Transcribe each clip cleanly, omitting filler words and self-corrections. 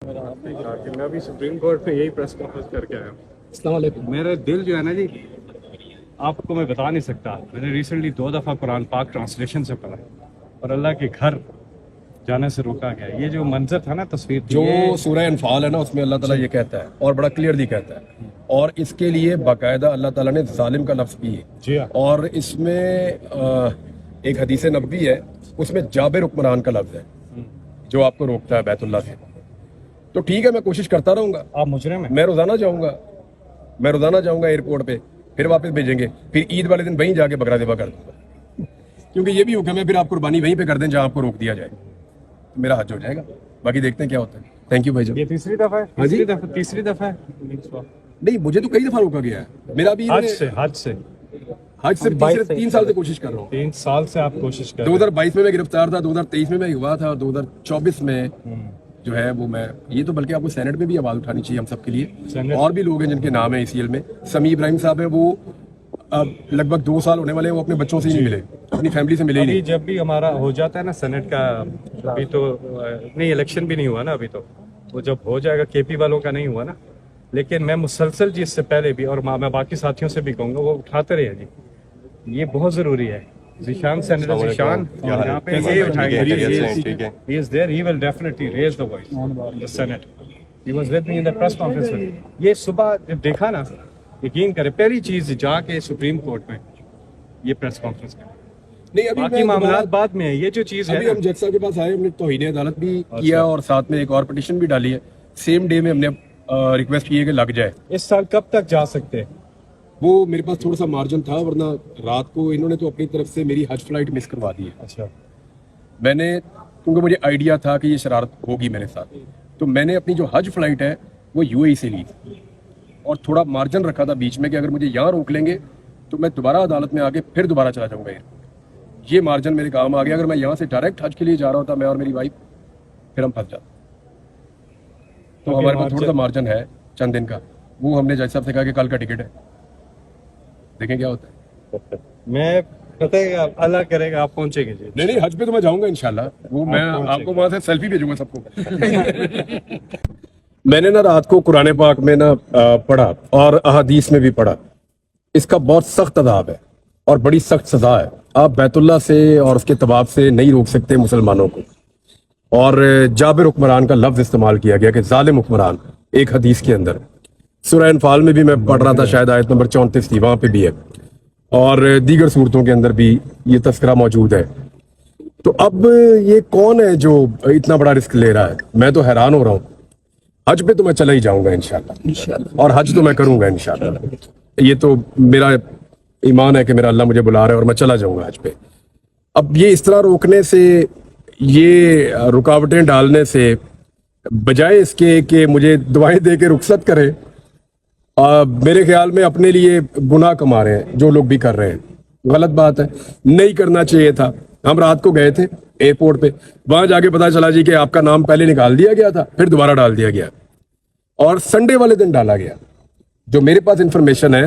کہ میں ابھی سپریم کورٹ میں یہی پریس کانفرنس کر کے آیا ہوں. السلام علیکم. میرا دل جو ہے نا جی، آپ کو میں بتا نہیں سکتا. میں نے ریسنٹلی 2 دفعہ قرآن پاک ٹرانسلیشن سے پڑھا اور اللہ کے گھر جانے سے روکا گیا. یہ جو منظر تھا نا، تصویر جو سورہ انفال ہے نا، اس میں اللہ تعالیٰ یہ کہتا ہے اور بڑا کلیئرلی کہتا ہے، اور اس کے لیے باقاعدہ اللہ تعالیٰ نے ظالم کا لفظ بھی ہے. جی ہاں، اور اس میں ایک حدیث نبوی ہے، اس میں جابر حکمران کا لفظ ہے جو آپ کو روکتا ہے بیت اللہ سے. تو ٹھیک ہے، میں کوشش کرتا رہوں گا. آپ مجرم ہیں. میں روزانہ جاؤں گا ایئرپورٹ پہ، پھر واپس بھیجیں گے، پھر عید والے دن وہیں جا کے بکرا ذبح کر دوں گا، کیونکہ یہ بھی حکم ہے پھر آپ قربانی وہیں پہ کر دیں جہاں آپ کو روک دیا جائے. میرا حج ہو جائے گا. باقی دیکھتے ہیں کیا ہوتا ہے. تھینک یو بھائی جان. یہ تیسری دفعہ ہے. ہاں جی؟ تیسری دفعہ ہے. نہیں، مجھے تو کئی دفعہ روکا گیا ہے. میرا بھی حج سے حج سے 3 سال سے کوشش کر رہا ہوں. 3 سال سے آپ کوشش کر رہے ہیں. 2022 میں گرفتار تھا، 2023 میں ہوا تھا، اور 2024 میں جو ہے وہ میں یہ تو بلکہ آپ کو سینٹ میں بھی آواز اٹھانی چاہیے ہم سب کے لیے. اور بھی لوگ ہیں جن کے نام ہیں ECL میں. سمیع ابراہیم صاحب ہیں، وہ اب لگ بھگ 2 سال ہونے والے ہیں، وہ اپنے بچوں سے ہی نہیں ملے، اپنی فیملی سے ملے ہی نہیں. جب بھی ہمارا ہو جاتا ہے نا سینٹ کا، ابھی تو نہیں الیکشن بھی نہیں ہوا نا، ابھی تو وہ جب ہو جائے گا KP والوں کا نہیں ہوا نا، لیکن میں مسلسل جی اس سے پہلے بھی، اور میں باقی ساتھیوں سے بھی کہوں گا وہ اٹھاتے رہے جی. یہ بہت ضروری ہے. ذیشان سینیٹر ذیشان یہاں پہ یہ اٹھائیں گے. He is there, he will definitely raise the voice in the Senate. He was with me in the press conference. یہ صبح جب دیکھا نا، یقین کرے پہلی چیز جا کے سپریم کورٹ میں یہ پریس کانفرنس کریں. نہیں، باقی معاملات بعد میں. یہ جو چیز ہے ابھی ہم جج صاحب کے پاس آئے، ہم نے توہین عدالت بھی کیا اور ساتھ میں ایک اور پٹیشن بھی ڈالی ہے. سیم ڈے میں ہم نے ریکویسٹ کی ہے کہ لگ جائے. اس سال کب تک جا سکتے ہیں؟ وہ میرے پاس تھوڑا سا مارجن تھا، ورنہ رات کو انہوں نے تو اپنی طرف سے میری حج فلائٹ مس کروا دی ہے. اچھا. میں نے، کیونکہ مجھے آئیڈیا تھا کہ یہ شرارت ہوگی میرے ساتھ، تو میں نے اپنی جو حج فلائٹ ہے وہ UAE سے لی اور تھوڑا مارجن رکھا تھا بیچ میں کہ اگر مجھے یہاں روک لیں گے تو میں دوبارہ عدالت میں آ کے پھر دوبارہ چلا جاؤں گا. یہ مارجن میرے کام آ گیا. اگر میں یہاں سے ڈائریکٹ حج کے لیے جا رہا ہوتا، میں اور میری وائف، پھر ہم پھنس جاتے. تو ہمارے پاس تھوڑا سا مارجن ہے چند دن کا. وہ ہم نے جج صاحب سے کہا کہ کل کا ٹکٹ ہے، دیکھیں کیا ہوتا ہے. میں پتہ ہے اللہ کرے گا آپ پہنچیں گے جی. نہیں، حج پہ تو میں جاؤں گا انشاءاللہ. وہ میں آپ کو وہاں سے سیلفی بھیجوں گا سب کو. میں نے نا رات کو قرآن پاک میں نا پڑھا اور احادیث میں بھی پڑھا. اس کا بہت سخت عذاب ہے اور بڑی سخت سزا ہے. آپ بیت اللہ سے اور اس کے طواف سے نہیں روک سکتے مسلمانوں کو. اور جابر حکمران کا لفظ استعمال کیا گیا کہ ظالم حکمران ایک حدیث کے اندر. سورہ انفال میں بھی میں پڑھ رہا تھا، شاید آیت نمبر 34 تھی، وہاں پہ بھی ہے، اور دیگر صورتوں کے اندر بھی یہ تذکرہ موجود ہے. تو اب یہ کون ہے جو اتنا بڑا رسک لے رہا ہے؟ میں تو حیران ہو رہا ہوں. حج پہ تو میں چلا ہی جاؤں گا انشاءاللہ، اور حج تو میں کروں گا انشاءاللہ. یہ تو میرا ایمان ہے کہ میرا اللہ مجھے بلا رہا ہے اور میں چلا جاؤں گا حج پہ. اب یہ اس طرح روکنے سے، یہ رکاوٹیں ڈالنے سے، بجائے اس کے کہ مجھے دعائیں دے کے رخصت کرے، میرے خیال میں اپنے لیے گناہ کما رہے ہیں جو لوگ بھی کر رہے ہیں. غلط بات ہے، نہیں کرنا چاہیے تھا. ہم رات کو گئے تھے ایئرپورٹ پہ، وہاں جا کے پتا چلا جی کہ آپ کا نام پہلے نکال دیا گیا تھا، پھر دوبارہ ڈال دیا گیا، اور سنڈے والے دن ڈالا گیا. جو میرے پاس انفارمیشن ہے،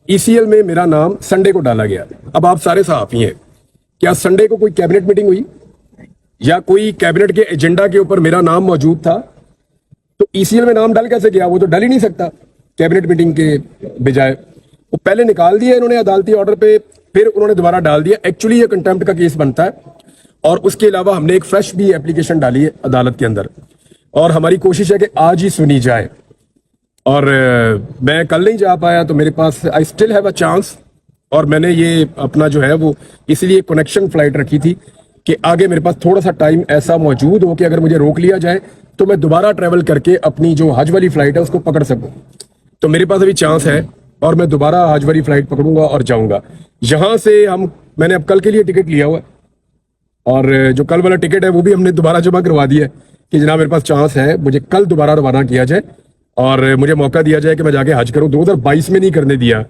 ECL میں میرا نام سنڈے کو ڈالا گیا. اب آپ سارے صحافی ہیں، کیا سنڈے کو کوئی کیبنٹ میٹنگ ہوئی یا کوئی کیبنٹ کے ایجنڈا کے اوپر میرا نام موجود تھا؟ تو ECL میں نام ڈال کیسے گیا؟ وہ تو ڈال ہی نہیں سکتا کیبنٹ میٹنگ کے بجائے. وہ پہلے نکال دیا انہوں نے عدالتی آرڈر پہ، پھر انہوں نے دوبارہ ڈال دیا. ایکچولی یہ کنٹمپٹ کا کیس بنتا ہے. اور اس کے علاوہ ہم نے ایک فریش بھی اپلیکیشن ڈالی ہے عدالت کے اندر، اور ہماری کوشش ہے کہ آج ہی سنی جائے. اور میں کل نہیں جا پایا تو میرے پاس I still have a chance. اور میں نے یہ اپنا جو ہے وہ اس لیے کنیکشن فلائٹ رکھی تھی کہ آگے میرے پاس تھوڑا سا ٹائم ایسا موجود ہو کہ اگر مجھے روک لیا جائے تو میں دوبارہ ٹریول کر کے اپنی جو حج والی فلائٹ ہے اس کو پکڑ سکوں. تو میرے پاس ابھی چانس ہے اور میں دوبارہ حج والی فلائٹ پکڑوں گا اور جاؤں گا. یہاں سے میں نے اب کل کے لیے ٹکٹ لیا ہوا ہے، اور جو کل والا ٹکٹ ہے وہ بھی ہم نے دوبارہ جمع کروا دیا ہے کہ جناب میرے پاس چانس ہے مجھے کل دوبارہ روانہ کیا جائے اور مجھے موقع دیا جائے کہ میں جا کے حج کروں. 2022 میں نہیں کرنے دیا،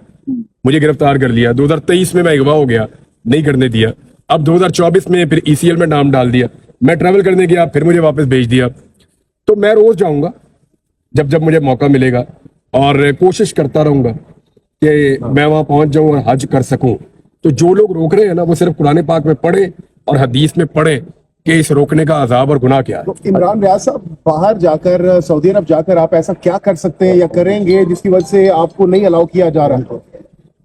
مجھے گرفتار کر لیا. 2023 میں اغوا ہو گیا، نہیں کرنے دیا. اب 2024 میں پھر ECL میں نام ڈال دیا. میں ٹریول کرنے گیا، پھر مجھے واپس بھیج دیا. تو میں روز جاؤں گا جب مجھے موقع ملے گا، اور کوشش کرتا رہوں گا کہ میں وہاں پہنچ جاؤں اور حج کر سکوں. تو جو لوگ روک رہے ہیں نا، وہ صرف قرآن پاک میں پڑھیں اور حدیث میں پڑھیں कि इस रोकने का अजाब और गुनाह क्या है। तो इमरान रियाज साहब, बाहर जाकर सऊदी अरब जाकर आप ऐसा क्या कर सकते हैं या करेंगे जिसकी वजह से आपको नहीं अलाउ किया जा रहा है?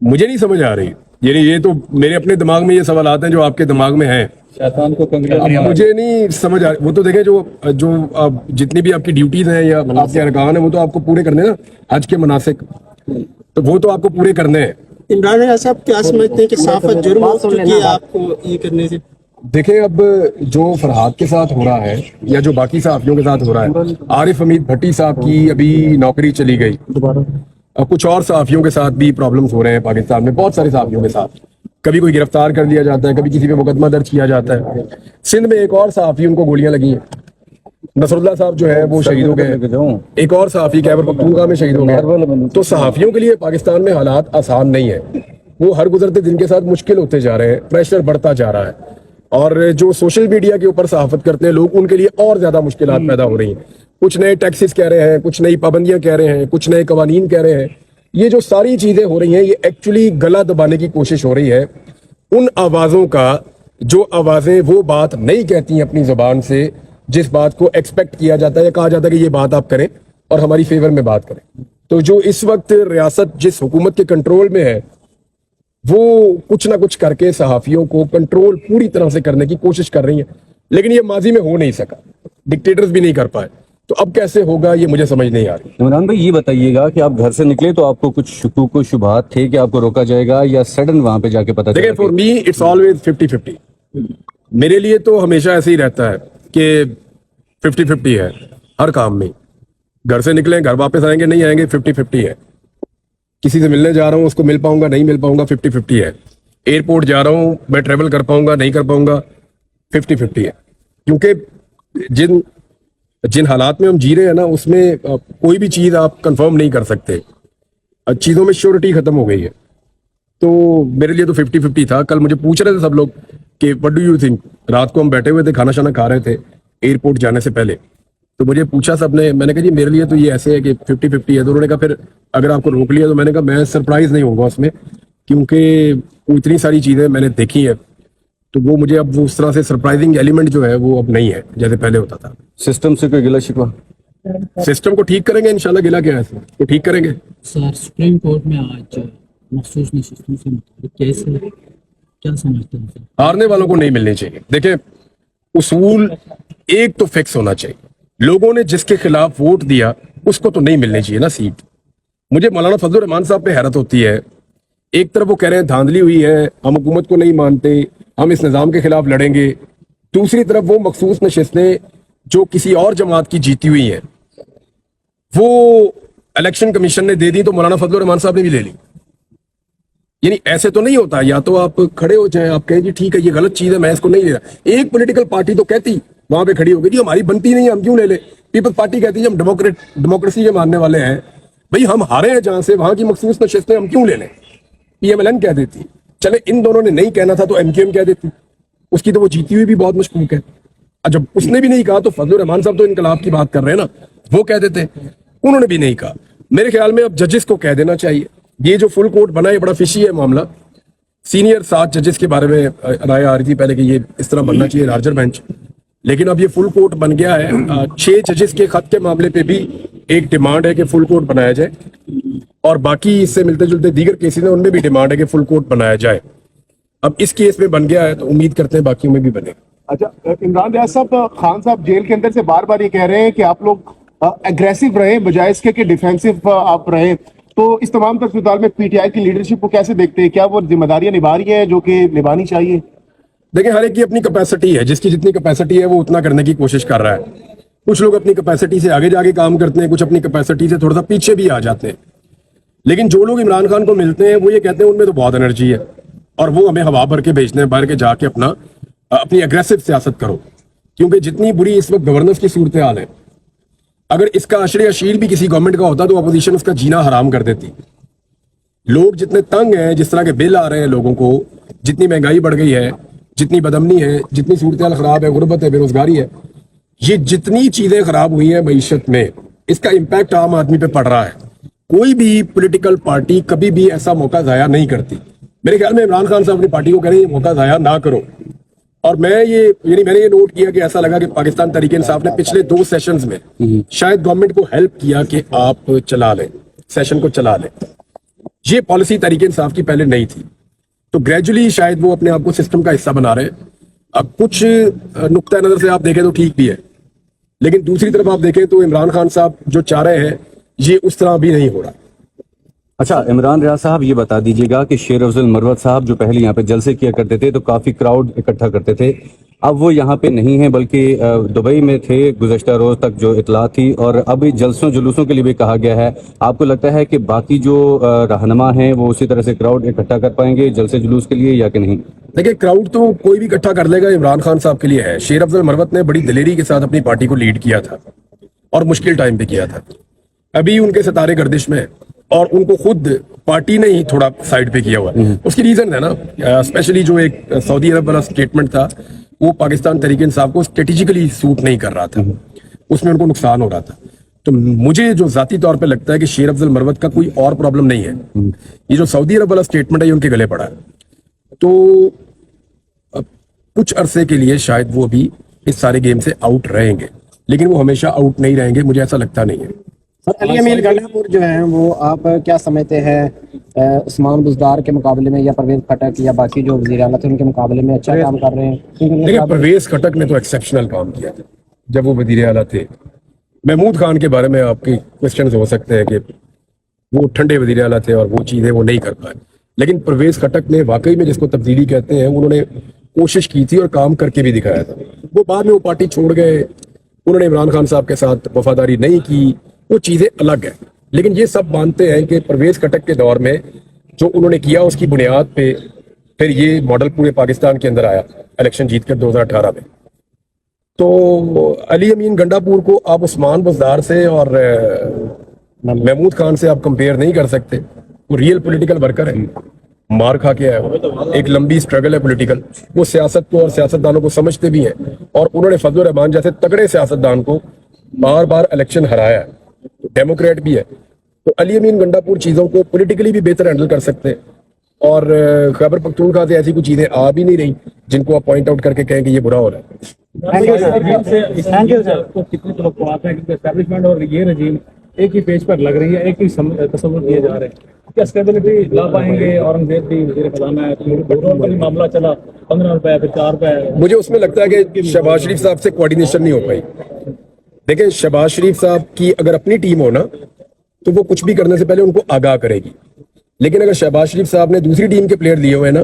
मुझे नहीं समझ आ रही, यानी ये तो मेरे अपने दिमाग में ये सवाल आते हैं जो आपके दिमाग में हैं। शैतान को कंगरे अब मुझे नहीं समझ आ रही। वो तो देखें जो जो अब जितनी भी आपकी ड्यूटीज हैं या आपके अरकान हैं वो तो आपको पूरे करने हैं ना, हज के मनासिक, तो वो तो आपको पूरे करने हैं। इमरान रियाज साहब क्या समझते हैं कि सहाफत जुर्म हो चुकी है आपको ये करने से? देखें अब जो फरहाद के साथ हो रहा है या जो बाकी सहाफियों के साथ हो रहा है, आरिफ हमीद भट्टी साहब की अभी नौकरी चली गई, कुछ और सहाफियों के साथ भी प्रॉब्लम्स हो रहे हैं पाकिस्तान में, बहुत सारे सहाफियों के साथ। कभी कोई गिरफ्तार कर लिया जाता है, कभी किसी पे मुकदमा दर्ज किया जाता है। सिंध में एक और सहाफी, उनको गोलियां लगी हैं, नसरुल्लाह साहब जो है वो शहीद हो गए, एक और सहाफी खैबर पख्तूनख्वा में शहीद हो गए। तो सहाफियों के लिए पाकिस्तान में हालात आसान नहीं है, वो हर गुजरते दिन के साथ मुश्किल होते जा रहे हैं, प्रेशर बढ़ता जा रहा है, और जो सोशल मीडिया के ऊपर सहाफत करते हैं लोग, उनके लिए और ज्यादा मुश्किलात पैदा हो रही हैं। कुछ नए टैक्सेस कह रहे हैं, कुछ नई पाबंदियां कह रहे हैं, कुछ नए कवानीन कह रहे हैं। ये जो सारी चीजें हो रही हैं, ये एक्चुअली गला दबाने की कोशिश हो रही है उन आवाजों का जो आवाजें वो बात नहीं कहती हैं अपनी जुबान से, जिस बात को एक्सपेक्ट किया जाता है या कहा जाता है कि ये बात आप करें और हमारी फेवर में बात करें। तो जो इस वक्त रियासत जिस हुकूमत के कंट्रोल में है, वो कुछ ना कुछ करके सहाफियों को कंट्रोल पूरी तरह से करने की कोशिश कर रही है, लेकिन ये माजी में हो नहीं सका, डिक्टेटर्स भी नहीं कर पाए। तो अब कैसे होगा ये मुझे समझ नहीं आ रही। इमरान भाई ये बताइएगा कि आप घर से निकले तो आपको कुछ शुकूक व शुबहात थे कि आपको रोका जाएगा या सडन वहां पे जाके पता देखिए, चला फॉर मी इट्स ऑलवेज 50-50। मेरे लिए तो हमेशा ऐसे ही रहता है कि 50-50 है हर काम में। घर से निकले, घर वापस आएंगे नहीं आएंगे, 50-50 है। किसी से मिलने जा रहा हूँ, उसको मिल पाऊंगा नहीं मिल पाऊंगा, 50-50 है। एयरपोर्ट जा रहा हूँ, मैं ट्रेवल कर पाऊंगा नहीं कर पाऊंगा, 50-50 है। क्योंकि जिन हालात में हम जी रहे हैं ना, उसमें कोई भी चीज आप कंफर्म नहीं कर सकते, चीजों में श्योरिटी खत्म हो गई है। तो मेरे लिए तो 50-50 था। कल मुझे पूछ रहे थे सब लोग कि व्हाट डू यू थिंक, रात को हम बैठे हुए थे, खाना शाना खा रहे थे एयरपोर्ट जाने से पहले, तो मुझे पूछा सबने, मैंने कहा जी मेरे लिए तो ये ऐसे है कि 50-50 है। तो उन्होंने कहा फिर अगर आपको रोक लिया, तो मैंने कहा मैं सरप्राइज नहीं होऊंगा उसमें, क्योंकि इतनी सारी चीजें मैंने देखी है, तो वो मुझे अब उस तरह से सरप्राइजिंग एलिमेंट जो है वो अब नहीं है जैसे पहले होता था। सिस्टम से कोई गिला शिकवा? सिस्टम को ठीक करेंगे इंशाल्लाह, गिला क्या है इसमें, तो ठीक करेंगे। सर, सुप्रीम कोर्ट में आज मखसूस नशिस्तों से मुताबिक कैसे, क्या समझते हैं सर? हारने वालों को नहीं मिलनी चाहिए। देखिए, उसूल एक तो फिक्स होना चाहिए, लोगों ने जिसके खिलाफ वोट दिया उसको तो नहीं मिलनी चाहिए ना सीट। मुझे मौलाना फजलुर रहमान साहब पे हैरत होती है, एक तरफ वो कह रहे हैं धांधली हुई है, हम हुकूमत को नहीं मानते, हम इस निज़ाम के खिलाफ लड़ेंगे, दूसरी तरफ वो मखसूस नशिस्तें जो किसी और जमात की जीती हुई हैं वो इलेक्शन कमीशन ने दे दी, तो मौलाना फजलुर रहमान साहब ने भी ले ली। यानी ऐसे तो नहीं होता, या तो आप खड़े हो जाए, आप कहें जी ठीक है ये गलत चीज है, मैं इसको नहीं ले रहा। एक पॉलिटिकल पार्टी तो कहती वहां पे खड़ी होगी जी हमारी बनती नहीं है, हम क्यों ले ले। पीपल्स पार्टी कहती है हम डेमोक्रेसी के मानने वाले हैं, भाई हम हारे हैं जहां से, वहां की मखसूस नशिस्तें हम क्यों ले लें। PMLN कह देती, चले इन दोनों ने नहीं कहना था तो MKM कह देती, उसकी तो वो जीती हुई भी बहुत मशकूक है। और जब उसने भी नहीं कहा तो फजलुर रहमान साहब तो इनकलाब की बात कर रहे हैं ना, वो कह देते, उन्होंने भी नहीं कहा। मेरे ख्याल में अब जजेस को कह देना चाहिए, ये जो फुल कोर्ट बना है बड़ा फिशी है मामला। सीनियर 7 जजेस के बारे में राय आ रही थी पहले कि ये इस तरह बनना चाहिए लार्जर बेंच, लेकिन अब ये फुल कोर्ट बन गया है। 6 जजेस के खत के मामले पे भी एक डिमांड है कि फुल कोर्ट बनाया जाए, और बाकी इससे मिलते जुलते दीगर केसेस हैं उनमें भी डिमांड है कि फुल कोर्ट बनाया जाए। अब इस केस में बन गया है तो उम्मीद करते हैं बाकियों में भी बने। अच्छा, इमरान रियाज साहब, खान साहब जेल के अंदर से बार बार ये कह रहे हैं कि आप लोग एग्रेसिव रहे बजाय इसके कि डिफेंसिव आप रहे। तो इस तमाम सूरत में PTI की लीडरशिप को कैसे देखते हैं, क्या वो जिम्मेदारियां निभा रही है जो कि निभानी चाहिए? देखिए, हर एक की अपनी कैपेसिटी है, जिसकी जितनी कैपेसिटी है वो उतना करने की कोशिश कर रहा है। कुछ लोग अपनी कैपेसिटी से आगे जाके काम करते हैं, कुछ अपनी कैपेसिटी से थोड़ा सा पीछे भी आ जाते हैं। लेकिन जो लोग इमरान खान को मिलते हैं वो ये कहते हैं उनमें तो बहुत एनर्जी है और वो हमें हवा भर के भेजते हैं, बाहर के जाके अपनी एग्रेसिव सियासत करो। क्योंकि जितनी बुरी इस वक्त गवर्नेंस की सूरत हाल है, अगर इसका अशर अशीर भी किसी गवर्नमेंट का होता तो अपोजिशन उसका जीना हराम कर देती। लोग जितने तंग हैं, जिस तरह के बिल आ रहे हैं लोगों को, जितनी महंगाई बढ़ गई है, जितनी बदअमनी है, जितनी सूरत हाल खराब है, गुर्बत है, बेरोजगारी है, ये जितनी चीजें खराब हुई हैं मईशत में, इसका इम्पैक्ट आम आदमी पे पड़ रहा है। कोई भी पॉलिटिकल पार्टी कभी भी ऐसा मौका जाया नहीं करती। मेरे ख्याल में इमरान खान साहब अपनी पार्टी को कह रहे हैं मौका जाया ना करो, और मैंने ये नोट किया कि ऐसा लगा कि पाकिस्तान तहरीक इंसाफ ने पिछले 2 सेशंस में शायद गवर्नमेंट को हेल्प किया कि आप चला लें, सेशन को चला लें। ये पॉलिसी तहरीक इंसाफ की पहले नहीं थी, तो ग्रेजुअली शायद वो अपने आप को सिस्टम का हिस्सा बना रहे हैं। अब कुछ नुक्ता नजर से आप देखें तो ठीक भी है, लेकिन दूसरी तरफ आप देखें तो इमरान खान साहब जो चाह रहे हैं ये उस तरह भी नहीं हो रहा। अच्छा, इमरान रियाज साहब ये बता दीजिएगा कि शेर अफजल मरवत साहब जो पहले यहाँ पे जलसे किया करते थे तो काफी क्राउड इकट्ठा करते थे, अब वो यहाँ पे नहीं है बल्कि दुबई में थे गुज़श्ता रोज तक जो इतला थी, और अब जलसों जुलूसों के लिए भी कहा गया है। आपको लगता है कि बाकी जो रहनुमा हैं वो उसी तरह से क्राउड इकट्ठा कर पाएंगे जलसे जुलूस के लिए या कि नहीं? देखिए, क्राउड तो कोई भी इकट्ठा कर लेगा, इमरान खान साहब के लिए है। शेर अफजल मरवत ने बड़ी दिलेरी के साथ अपनी पार्टी को लीड किया था और मुश्किल टाइम पे किया था। अभी उनके सितारे गर्दिश में, और उनको खुद पार्टी ने ही थोड़ा साइड पे किया हुआ है। उसकी रीजन है ना, स्पेशली जो एक सऊदी अरब वाला स्टेटमेंट था वो पाकिस्तान तहरीक इंसाफ को स्ट्रेटेजिकली सूट नहीं कर रहा था, उसमें उनको नुकसान हो रहा था। तो मुझे जो जाती तौर पे लगता है कि शेर अफजल मरवत का कोई और प्रॉब्लम नहीं है, ये जो सऊदी अरब वाला स्टेटमेंट है ये उनके गले पड़ा है। तो कुछ अरसे के लिए शायद वो भी इस सारे गेम से आउट रहेंगे, लेकिन वो हमेशा आउट नहीं रहेंगे, मुझे ऐसा लगता नहीं है। सर, अली अमीन गंडापुर जो है वो आप क्या समझते हैं उस्मान बुज़दार के मुकाबले में, या परवेज खटक या बाकी जो वज़ीर आला थे उनके मुकाबले में अच्छा काम कर रहे हैं? देखिए, परवेज खटक ने तो एक्सेप्शनल काम किया था जब वो वज़ीर आला थे। महमूद खान के बारे में आपके क्वेश्चन हो सकते हैं कि वो ठंडे वज़ीर आला थे और वो चीज़ें वो नहीं कर पाए, लेकिन परवेज खटक ने वाकई में जिसको तब्दीली कहते हैं उन्होंने कोशिश की थी और काम करके भी दिखाया था। वो बाद में वो पार्टी छोड़ गए, उन्होंने इमरान खान साहब के साथ वफादारी नहीं की, वो चीज़ें अलग है। लेकिन ये सब मानते हैं कि परवेज खटक के दौर में जो उन्होंने किया उसकी बुनियाद पे फिर ये मॉडल पूरे पाकिस्तान के अंदर आया इलेक्शन जीत कर 2018 में। तो अली अमीन गंडापुर को आप उस्मान बुज़दार से और महमूद खान से आप कंपेयर नहीं कर सकते। वो रियल पॉलिटिकल वर्कर है, मार खा के आया वो, एक लंबी स्ट्रगल है पॉलिटिकल। वो सियासत को और सियासतदानों को समझते भी हैं, और उन्होंने फजलुर रहमान जैसे तगड़े सियासतदान को बार बार इलेक्शन हराया है, डेमोक्रेट भी है। तो अली अमीन गंडापुर चीज़ों को पॉलिटिकली भी बेहतर हैंडल कर सकते हैं, और खैबर पख्तूनख्वा से ऐसी कुछ चीज़ें आ भी नहीं रही जिनको आप पॉइंट आउट करके कहें कि ये बुरा हो रहा है। कितनी तवक्कुआत है, क्योंकि एस्टैब्लिशमेंट और ये रजीम एक ही पेज पर लग रही है, एक ही तस्वीर दिए जा रहे हैं। क्या स्टेबिलिटी ला पाएंगे? औरंगजेब भी वज़ीर ख़ज़ाना है, पेट्रोल का भी मामला चला, 15 रुपए फिर 4 रुपए। मुझे उसमें लगता है कि शहबाज शरीफ साहब से कोऑर्डिनेशन नहीं हो पाई। देखिए, शहबाज शरीफ साहब की अगर अपनी टीम हो ना तो वो कुछ भी करने से पहले उनको आगाह करेगी, लेकिन अगर शहबाज शरीफ साहब ने दूसरी टीम के प्लेयर लिए हुए ना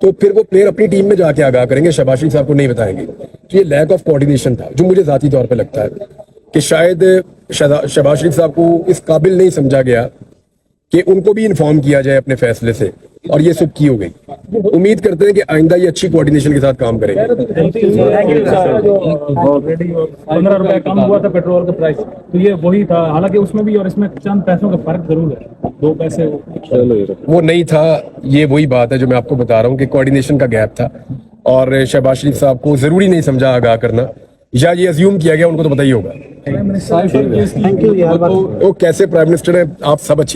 तो फिर वो प्लेयर अपनी टीम में जाके आगाह करेंगे, शहबाज शरीफ साहब को नहीं बताएंगे। तो ये लैक ऑफ कोऑर्डिनेशन था जो मुझे जाती तौर पे लगता है कि शायद शहबाज शरीफ साहब को इस काबिल नहीं समझा गया कि उनको भी इन्फॉर्म किया जाए अपने फैसले से, और ये सब की हो गई। उम्मीद करते हैं कि आइंदा ये अच्छी कोऑर्डिनेशन के साथ काम करेंगे। 15 रुपए कम हुआ था पेट्रोल का प्राइस, तो ये वही था। हालांकि उसमें भी और इसमें चंद पैसों का फर्क जरूर है, 2 पैसे वो नहीं था। ये वही बात है जो मैं आपको बता रहा हूँ कि कोऑर्डिनेशन का गैप था, और शहबाज शरीफ साहब को जरूरी नहीं समझा आगाह करना, या ये अज्यूम किया गया, उनको तो पता ही होगा। Thank you. वो कैसे प्राइम मिनिस्टर है, आप सब अच्छी